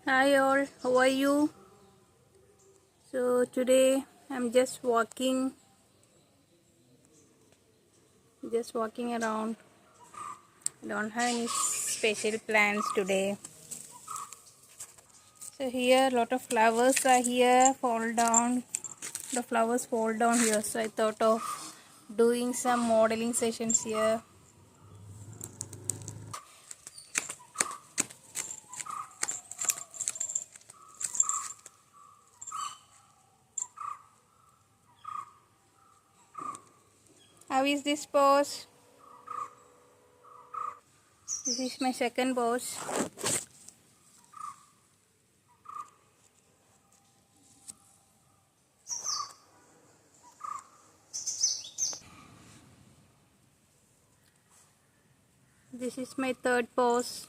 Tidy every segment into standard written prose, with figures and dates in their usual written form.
Hi all, how are you? So today I'm just walking around. I don't have any special plans today. So here a lot of flowers are here, fall down. The flowers fall down here, so I thought of doing some modeling sessions here. How is this pose? This is my second pose. This is my third pose.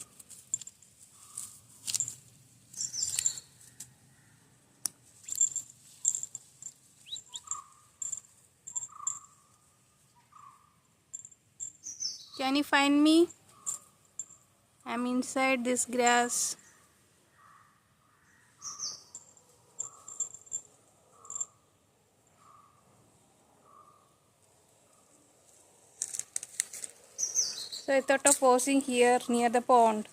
Can you find me? I'm inside this grass. So I thought of posing here near the pond.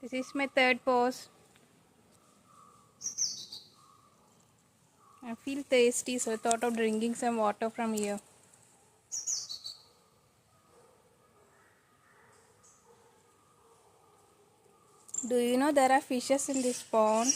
This is my third pose. I feel thirsty, so I thought of drinking some water from here. Do you know there are fishes in this pond?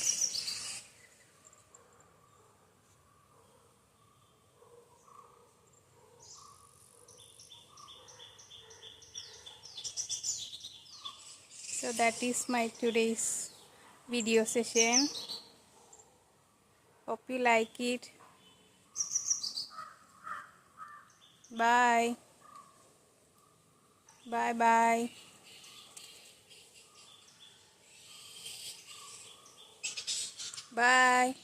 So that is my today's video session. Hope you like it. Bye. Bye bye. Bye.